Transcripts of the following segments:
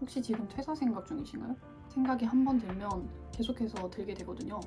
혹시 지금 퇴사 생각 중이신가요? 생각이 한 번 들면 계속해서 들게 되거든요.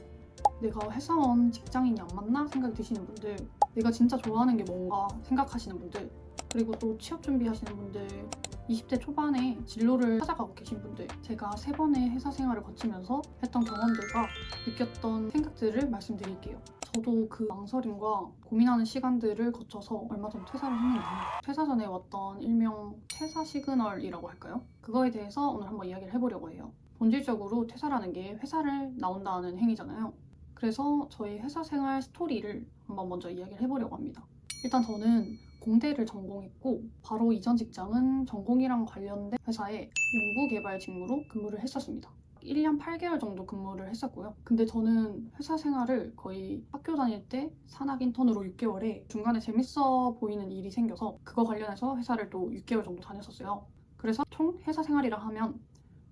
내가 회사원 직장인이 안 맞나 생각이 드시는 분들, 내가 진짜 좋아하는 게 뭔가 생각하시는 분들, 그리고 또 취업 준비하시는 분들, 20대 초반에 진로를 찾아가고 계신 분들, 제가 3번의 회사 생활을 거치면서 했던 경험들과 느꼈던 생각들을 말씀드릴게요. 저도 그 망설임과 고민하는 시간들을 거쳐서 얼마 전 퇴사를 했는데, 퇴사 전에 왔던 일명 퇴사 시그널이라고 할까요? 그거에 대해서 오늘 한번 이야기를 해보려고 해요. 본질적으로 퇴사라는 게 회사를 나온다는 행위잖아요. 그래서 저희 회사 생활 스토리를 한번 먼저 이야기를 해보려고 합니다. 일단 저는 공대를 전공했고 바로 이전 직장은 전공이랑 관련된 회사에 연구개발 직무로 근무를 했었습니다. 1년 8개월 정도 근무를 했었고요. 근데 저는 회사 생활을 거의 학교 다닐 때 산학 인턴으로 6개월에 중간에 재밌어 보이는 일이 생겨서 그거 관련해서 회사를 또 6개월 정도 다녔었어요. 그래서 총 회사 생활이라 하면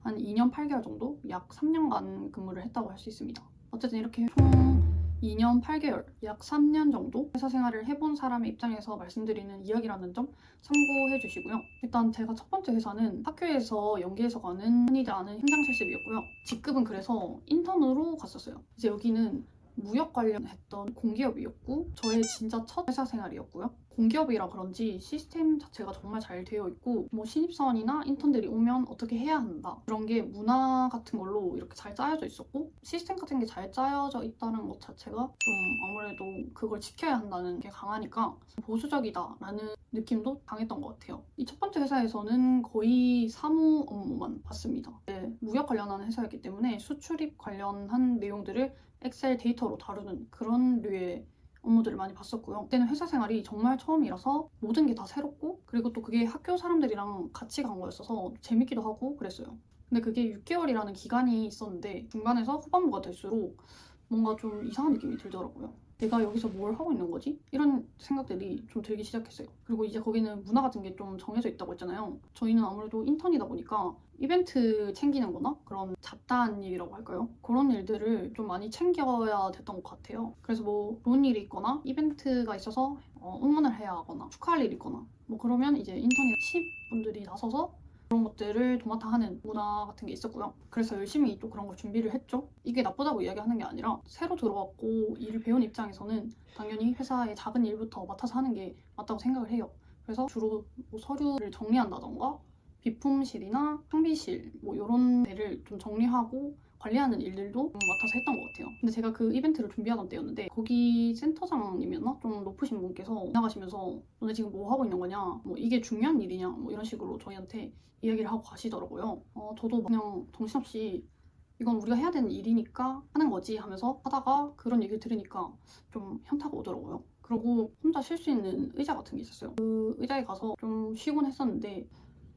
한 2년 8개월 정도, 약 3년간 근무를 했다고 할 수 있습니다. 어쨌든 이렇게 총 2년 8개월, 약 3년 정도 회사 생활을 해본 사람의 입장에서 말씀드리는 이야기라는 점 참고해 주시고요. 일단 제가 첫 번째 회사는 학교에서 연계해서 가는 흔히들 아는 현장 실습이었고요. 직급은 그래서 인턴으로 갔었어요. 이제 여기는 무역 관련했던 공기업이었고 저의 진짜 첫 회사 생활이었고요. 공기업이라 그런지 시스템 자체가 정말 잘 되어 있고 뭐 신입사원이나 인턴들이 오면 어떻게 해야 한다 그런 게 문화 같은 걸로 이렇게 잘 짜여져 있었고 시스템 같은 게 잘 짜여져 있다는 것 자체가 좀 아무래도 그걸 지켜야 한다는 게 강하니까 보수적이다라는 느낌도 강했던 것 같아요. 이 첫 번째 회사에서는 거의 사무 업무만 봤습니다. 네, 무역 관련한 회사였기 때문에 수출입 관련한 내용들을 엑셀 데이터로 다루는 그런 류의 업무들을 많이 봤었고요. 그때는 회사 생활이 정말 처음이라서 모든 게 다 새롭고 그리고 또 그게 학교 사람들이랑 같이 간 거였어서 재밌기도 하고 그랬어요. 근데 그게 6개월이라는 기간이 있었는데 중간에서 후반부가 될수록 뭔가 좀 이상한 느낌이 들더라고요. 내가 여기서 뭘 하고 있는 거지? 이런 생각들이 좀 들기 시작했어요. 그리고 이제 거기는 문화 같은 게 좀 정해져 있다고 했잖아요. 저희는 아무래도 인턴이다 보니까 이벤트 챙기는 거나 그런 잡다한 일이라고 할까요? 그런 일들을 좀 많이 챙겨야 됐던 것 같아요. 그래서 뭐 좋은 일이 있거나 이벤트가 있어서 응원을 해야 하거나 축하할 일이 있거나 뭐 그러면 이제 인턴이나 신입분들이 나서서 그런 것들을 도맡아 하는 문화 같은 게 있었고요. 그래서 열심히 또 그런 걸 준비를 했죠. 이게 나쁘다고 이야기하는 게 아니라 새로 들어왔고 일을 배운 입장에서는 당연히 회사의 작은 일부터 맡아서 하는 게 맞다고 생각을 해요. 그래서 주로 뭐 서류를 정리한다던가 비품실이나 상비실 뭐 이런 데를 좀 정리하고 관리하는 일들도 맡아서 했던 것 같아요. 근데 제가 그 이벤트를 준비하던 때였는데 거기 센터장님이었나? 좀 높으신 분께서 지나가시면서 너네 지금 뭐 하고 있는 거냐? 뭐 이게 중요한 일이냐? 뭐 이런 식으로 저희한테 이야기를 하고 가시더라고요. 저도 그냥 정신없이 이건 우리가 해야 되는 일이니까 하는 거지 하면서 하다가 그런 얘기를 들으니까 좀 현타가 오더라고요. 그리고 혼자 쉴 수 있는 의자 같은 게 있었어요. 그 의자에 가서 좀 쉬곤 했었는데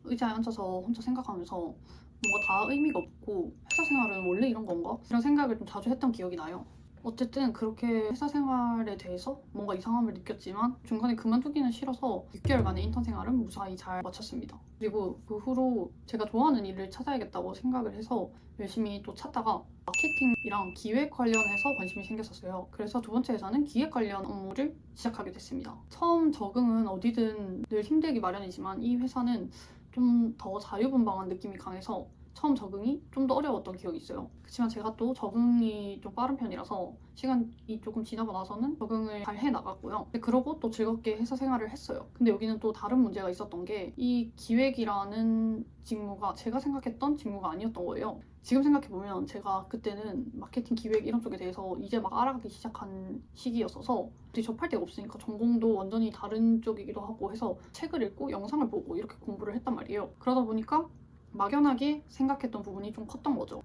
의자에 앉아서 혼자 생각하면서 뭔가 다 의미가 없고 회사 생활은 원래 이런 건가? 이런 생각을 좀 자주 했던 기억이 나요. 어쨌든 그렇게 회사 생활에 대해서 뭔가 이상함을 느꼈지만 중간에 그만두기는 싫어서 6개월간의 인턴 생활은 무사히 잘 마쳤습니다. 그리고 그 후로 제가 좋아하는 일을 찾아야겠다고 생각을 해서 열심히 또 찾다가 마케팅이랑 기획 관련해서 관심이 생겼었어요. 그래서 두 번째 회사는 기획 관련 업무를 시작하게 됐습니다. 처음 적응은 어디든 늘 힘들기 마련이지만 이 회사는 좀 더 자유분방한 느낌이 강해서 처음 적응이 좀 더 어려웠던 기억이 있어요. 그렇지만 제가 또 적응이 좀 빠른 편이라서 시간이 조금 지나고 나서는 적응을 잘 해나갔고요. 그러고 또 즐겁게 회사 생활을 했어요. 근데 여기는 또 다른 문제가 있었던 게 이 기획이라는 직무가 제가 생각했던 직무가 아니었던 거예요. 지금 생각해보면 제가 그때는 마케팅 기획 이런 쪽에 대해서 이제 막 알아가기 시작한 시기였어서 어디 접할 데가 없으니까 전공도 완전히 다른 쪽이기도 하고 해서 책을 읽고 영상을 보고 이렇게 공부를 했단 말이에요. 그러다 보니까 막연하게 생각했던 부분이 좀 컸던 거죠.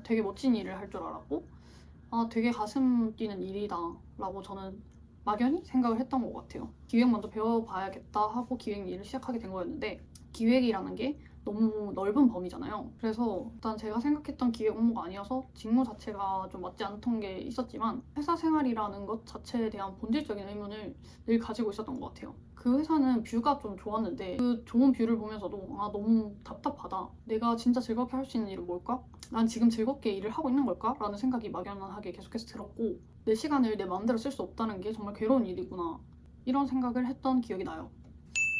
되게 멋진 일을 할 줄 알았고 되게 가슴 뛰는 일이다 라고 저는 막연히 생각을 했던 것 같아요. 기획 먼저 배워봐야겠다 하고 기획 일을 시작하게 된 거였는데 기획이라는 게 너무 넓은 범위잖아요. 그래서 일단 제가 생각했던 기획 업무가 아니어서 직무 자체가 좀 맞지 않던 게 있었지만 회사 생활이라는 것 자체에 대한 본질적인 의문을 늘 가지고 있었던 것 같아요. 그 회사는 뷰가 좀 좋았는데 그 좋은 뷰를 보면서도 너무 답답하다. 내가 진짜 즐겁게 할 수 있는 일은 뭘까? 난 지금 즐겁게 일을 하고 있는 걸까? 라는 생각이 막연하게 계속해서 들었고 내 시간을 내 마음대로 쓸 수 없다는 게 정말 괴로운 일이구나. 이런 생각을 했던 기억이 나요.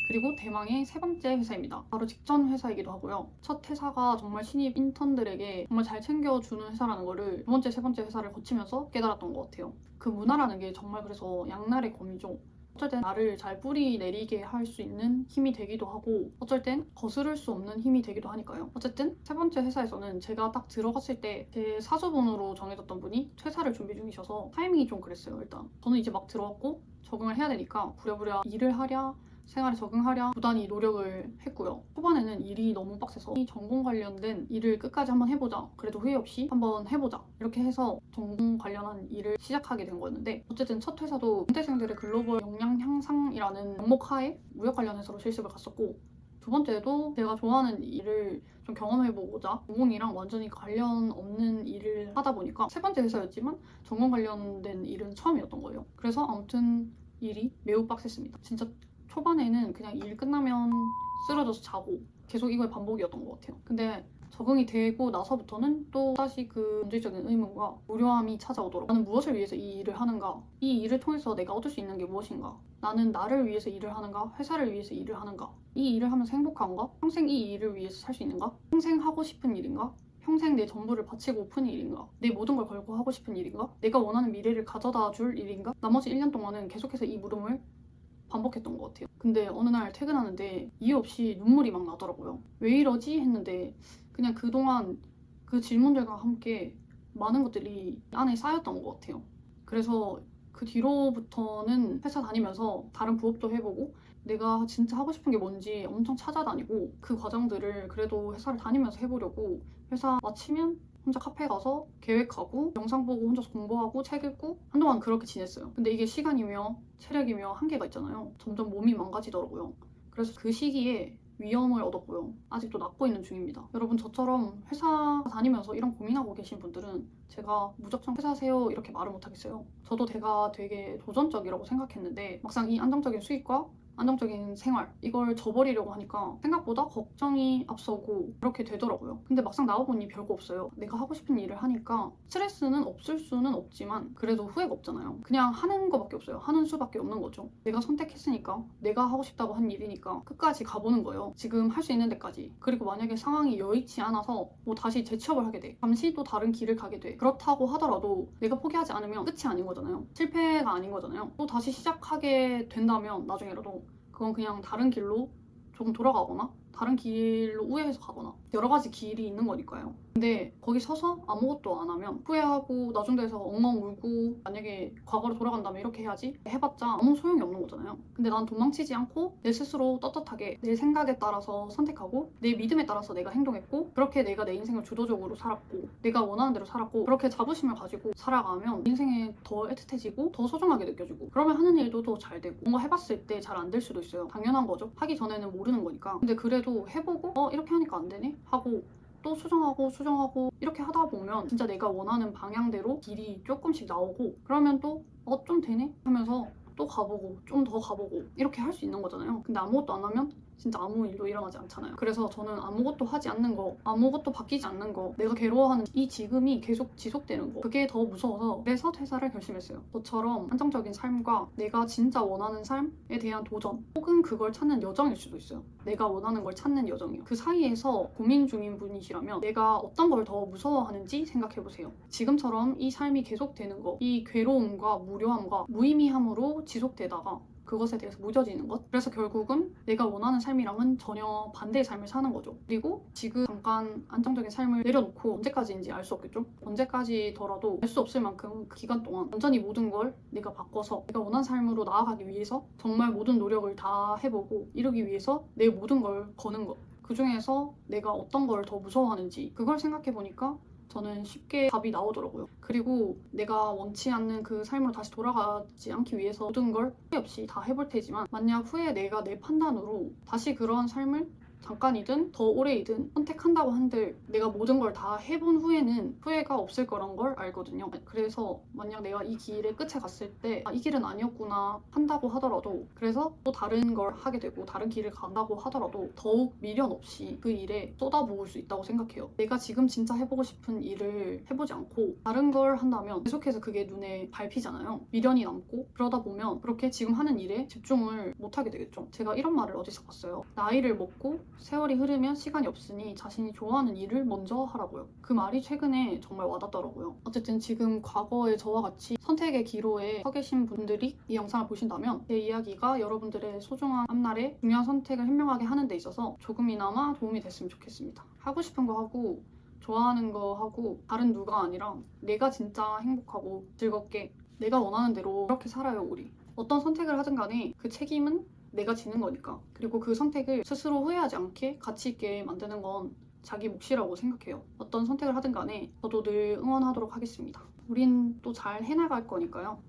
그리고 대망의 세 번째 회사입니다. 바로 직전 회사이기도 하고요. 첫 회사가 정말 신입 인턴들에게 정말 잘 챙겨주는 회사라는 거를 두 번째, 세 번째 회사를 거치면서 깨달았던 것 같아요. 그 문화라는 게 정말 그래서 양날의 검이죠. 어쩔 땐 나를 잘 뿌리 내리게 할 수 있는 힘이 되기도 하고 어쩔 땐 거스를 수 없는 힘이 되기도 하니까요. 어쨌든 세 번째 회사에서는 제가 딱 들어갔을 때 제 사수분으로 정해졌던 분이 퇴사를 준비 중이셔서 타이밍이 좀 그랬어요. 일단 저는 이제 막 들어왔고 적응을 해야 되니까 부랴부랴 일을 하랴 생활에 적응하랴 부단히 노력을 했고요. 초반에는 일이 너무 빡세서 이 전공 관련된 일을 끝까지 한번 해보자. 그래도 후회 없이 한번 해보자. 이렇게 해서 전공 관련한 일을 시작하게 된 거였는데 어쨌든 첫 회사도 공대생들의 글로벌 역량 향상이라는 명목 하에 무역 관련 회사로 실습을 갔었고 두 번째도 제가 좋아하는 일을 좀 경험해보고자 전공이랑 완전히 관련 없는 일을 하다 보니까 세 번째 회사였지만 전공 관련된 일은 처음이었던 거예요. 그래서 아무튼 일이 매우 빡셌습니다. 진짜 초반에는 그냥 일 끝나면 쓰러져서 자고 계속 이거의 반복이었던 것 같아요. 근데 적응이 되고 나서부터는 또 다시 그 본질적인 의문과 무료함이 찾아오도록 나는 무엇을 위해서 이 일을 하는가? 이 일을 통해서 내가 얻을 수 있는 게 무엇인가? 나는 나를 위해서 일을 하는가? 회사를 위해서 일을 하는가? 이 일을 하면서 행복한가? 평생 이 일을 위해서 살 수 있는가? 평생 하고 싶은 일인가? 평생 내 전부를 바치고 푼 일인가? 내 모든 걸 걸고 하고 싶은 일인가? 내가 원하는 미래를 가져다 줄 일인가? 나머지 1년 동안은 계속해서 이 물음을 반복했던 것 같아요. 근데 어느 날 퇴근하는데 이유 없이 눈물이 막 나더라고요. 왜 이러지? 했는데 그냥 그동안 그 질문들과 함께 많은 것들이 안에 쌓였던 것 같아요. 그래서 그 뒤로부터는 회사 다니면서 다른 부업도 해보고 내가 진짜 하고 싶은 게 뭔지 엄청 찾아다니고 그 과정들을 그래도 회사를 다니면서 해보려고 회사 마치면 혼자 카페 가서 계획하고 영상 보고 혼자서 공부하고 책 읽고 한동안 그렇게 지냈어요. 근데 이게 시간이며 체력이며 한계가 있잖아요. 점점 몸이 망가지더라고요. 그래서 그 시기에 위험을 얻었고요. 아직도 낫고 있는 중입니다. 여러분 저처럼 회사 다니면서 이런 고민하고 계신 분들은 제가 무작정 회사세요 이렇게 말을 못하겠어요. 저도 제가 되게 도전적이라고 생각했는데 막상 이 안정적인 수익과 안정적인 생활 이걸 저버리려고 하니까 생각보다 걱정이 앞서고 그렇게 되더라고요. 근데 막상 나와보니 별거 없어요. 내가 하고 싶은 일을 하니까 스트레스는 없을 수는 없지만 그래도 후회가 없잖아요. 그냥 하는 거밖에 없어요. 하는 수밖에 없는 거죠. 내가 선택했으니까 내가 하고 싶다고 한 일이니까 끝까지 가보는 거예요. 지금 할 수 있는 데까지. 그리고 만약에 상황이 여의치 않아서 뭐 다시 재취업을 하게 돼. 잠시 또 다른 길을 가게 돼. 그렇다고 하더라도 내가 포기하지 않으면 끝이 아닌 거잖아요. 실패가 아닌 거잖아요. 또 다시 시작하게 된다면 나중에라도 그건 그냥 다른 길로 조금 돌아가거나 다른 길로 우회해서 가거나 여러 가지 길이 있는 거니까요. 근데 거기 서서 아무것도 안 하면 후회하고 나중 돼서 엉엉 울고 만약에 과거로 돌아간다면 이렇게 해야지 해봤자 아무 소용이 없는 거잖아요. 근데 난 도망치지 않고 내 스스로 떳떳하게 내 생각에 따라서 선택하고 내 믿음에 따라서 내가 행동했고 그렇게 내가 내 인생을 주도적으로 살았고 내가 원하는 대로 살았고 그렇게 자부심을 가지고 살아가면 인생에 더 애틋해지고 더 소중하게 느껴지고 그러면 하는 일도 더 잘 되고 뭔가 해봤을 때 잘 안 될 수도 있어요. 당연한 거죠. 하기 전에는 모르는 거니까. 근데 그래도 해보고 이렇게 하니까 안 되네 하고 또 수정하고 이렇게 하다 보면 진짜 내가 원하는 방향대로 길이 조금씩 나오고 그러면 또 좀 되네 하면서 또 가보고 좀 더 가보고 이렇게 할 수 있는 거잖아요. 근데 아무것도 안 하면 진짜 아무 일도 일어나지 않잖아요. 그래서 저는 아무것도 하지 않는 거, 아무것도 바뀌지 않는 거, 내가 괴로워하는 이 지금이 계속 지속되는 거 그게 더 무서워서 그래서 퇴사를 결심했어요. 저처럼 안정적인 삶과 내가 진짜 원하는 삶에 대한 도전 혹은 그걸 찾는 여정일 수도 있어요. 내가 원하는 걸 찾는 여정이요. 그 사이에서 고민 중인 분이시라면 내가 어떤 걸 더 무서워하는지 생각해보세요. 지금처럼 이 삶이 계속되는 거, 이 괴로움과 무료함과 무의미함으로 지속되다가 그것에 대해서 무뎌지는 것. 그래서 결국은 내가 원하는 삶이랑은 전혀 반대의 삶을 사는 거죠. 그리고 지금 잠깐 안정적인 삶을 내려놓고 언제까지인지 알 수 없겠죠. 언제까지더라도 알 수 없을 만큼 그 기간 동안 완전히 모든 걸 내가 바꿔서 내가 원하는 삶으로 나아가기 위해서 정말 모든 노력을 다 해보고 이루기 위해서 내 모든 걸 거는 것. 그 중에서 내가 어떤 걸 더 무서워하는지 그걸 생각해보니까 저는 쉽게 답이 나오더라고요. 그리고 내가 원치 않는 그 삶으로 다시 돌아가지 않기 위해서 모든 걸 후회 없이 다 해볼 테지만 만약 후에 내가 내 판단으로 다시 그런 삶을 잠깐이든 더 오래이든 선택한다고 한들 내가 모든 걸 다 해본 후에는 후회가 없을 거란 걸 알거든요. 그래서 만약 내가 이 길의 끝에 갔을 때 이 길은 아니었구나 한다고 하더라도, 그래서 또 다른 걸 하게 되고 다른 길을 간다고 하더라도 더욱 미련 없이 그 일에 쏟아부을 수 있다고 생각해요. 내가 지금 진짜 해보고 싶은 일을 해보지 않고 다른 걸 한다면 계속해서 그게 눈에 밟히잖아요. 미련이 남고, 그러다 보면 그렇게 지금 하는 일에 집중을 못하게 되겠죠. 제가 이런 말을 어디서 봤어요. 나이를 먹고 세월이 흐르면 시간이 없으니 자신이 좋아하는 일을 먼저 하라고요. 그 말이 최근에 정말 와닿더라고요. 어쨌든 지금 과거의 저와 같이 선택의 기로에 서 계신 분들이 이 영상을 보신다면 제 이야기가 여러분들의 소중한 앞날에 중요한 선택을 현명하게 하는 데 있어서 조금이나마 도움이 됐으면 좋겠습니다. 하고 싶은 거 하고 좋아하는 거 하고 다른 누가 아니라 내가 진짜 행복하고 즐겁게 내가 원하는 대로 그렇게 살아요, 우리. 어떤 선택을 하든 간에 그 책임은 내가 지는 거니까. 그리고 그 선택을 스스로 후회하지 않게 가치 있게 만드는 건 자기 몫이라고 생각해요. 어떤 선택을 하든 간에 저도 늘 응원하도록 하겠습니다. 우린 또 잘 해나갈 거니까요.